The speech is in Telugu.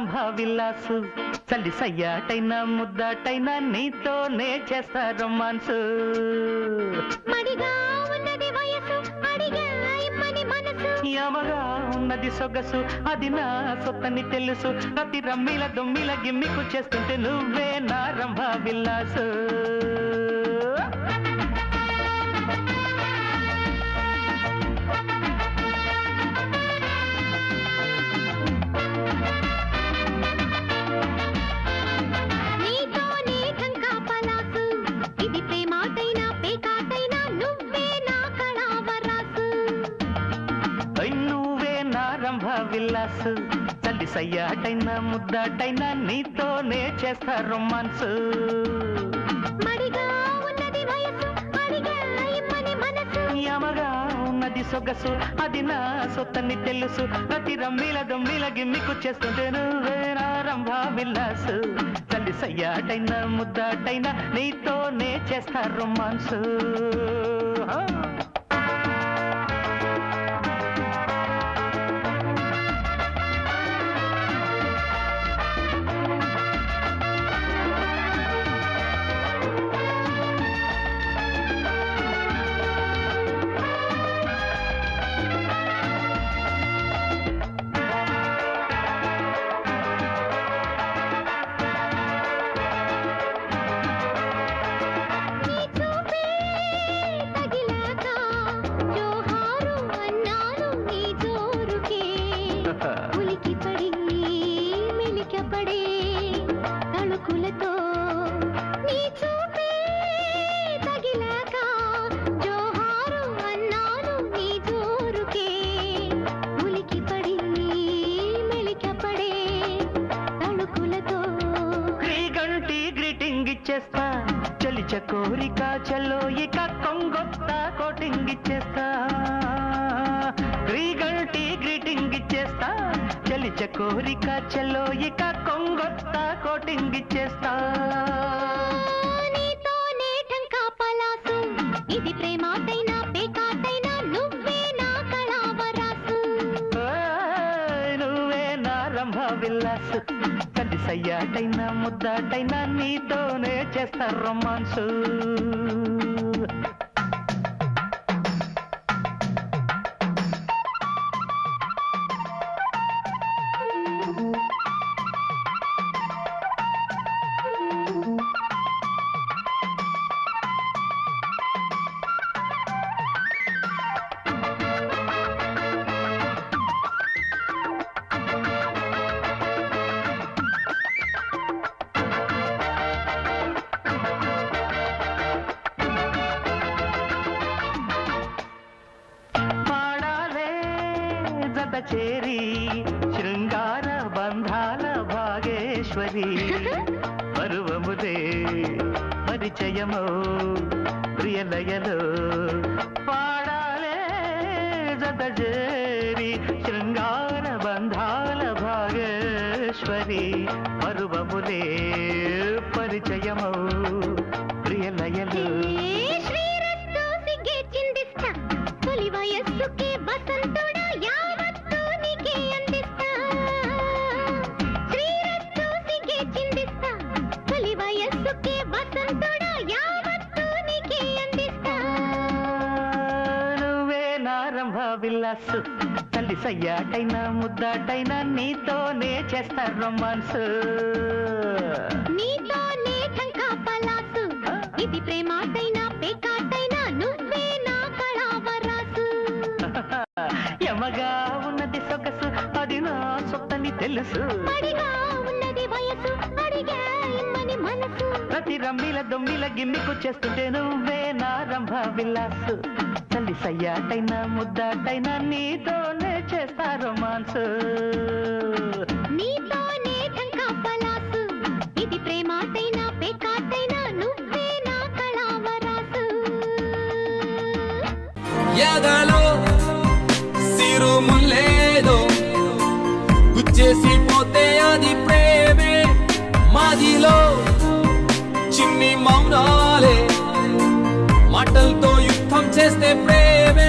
రంభ విలాసు చల్లి సయ్యాటైనా ముద్దాటైనా నీతోనే చేస్తా రొమాన్స్ యమగా ఉన్నది సొగసు అది నా సొత్తని తెలుసు ప్రతి రమ్మిల దొమ్మిల గిమ్మికు చేస్తుంటే నువ్వే నా రంభ విలాసు విలాసు తల్లి సయ్యాటైనా ముద్దాటైనా నీతోనే చేస్తా రొమాన్స్ యమగా ఉన్నది సొగసు అది నా సొత్తని తెలుసు ప్రతి రమ్మిల దొమ్మిల గిమ్మికు చేస్తుంటే నువ్వే నా రంభ విలాసు తల్లి సయ్యాటైనా ముద్దాటైనా నీతోనే చేస్తా రొమాన్స్ ఇచ్చేస్తా చలిచ కోరిక చలో ఇక కొంగొత్త కోటింగ్ ఇచ్చేస్తా గ్రీగంటి గ్రీటింగ్ ఇచ్చేస్తా చలిచ కోరిక చలో ఇక కొంగొత్త కోటింగ్ ఇచ్చేస్తా నీతోనే టంకా పలాసు ఇది ప్రేమాటైనా పేకాటైనా నువ్వే నా కళావరాసు నువ్వే నా రంభ విలాసు సయ్యాటైనా ముద్దాటైనా నీతోనే చేస్తా రొమాన్స్ చేరి శృంగార బంధాల భాగేశ్వరి పరువముదే పరిచయమో ప్రియలయలో పాడాలే జత చేరి శృంగార బంధాల భాగేశ్వరి పరువముదే పరిచయమో ప్రియలయలో విలాసు తల్లి సయ్యాటైనా ముద్దాటైనా నీతోనే చేస్తా రొమాన్స్ నీతోనే టంకా పలాసు ఇది ప్రేమాటైనా పేకాటైనా నువ్వే నా కళావరాసు యమగా ఉన్నది సొగసు అది నా సొత్తని తెలుసు ఉన్నది వయసు అడిగా ఇమ్మని మనసు ప్రతి రమ్మిల దొమ్మిల గిమ్మికు చేస్తుంటే నువ్వే నా రంభ విలాసు తల్లి సయ్యాటైనా ముద్దాటైనా నీతోనే చేస్తా రొమాన్స్ నీతోనే టంకా పలాసు ఇది ప్రేమాటైనా పేకాటైనా నువ్వే నా కళావరాసు ఎదలో సిరు ముల్లేదో గుచ్చేసి పోతే అది ప్రేమే మాదిలో చిన్ని మౌనాలే మాటలతో యుద్ధం చేస్తే ప్రేమే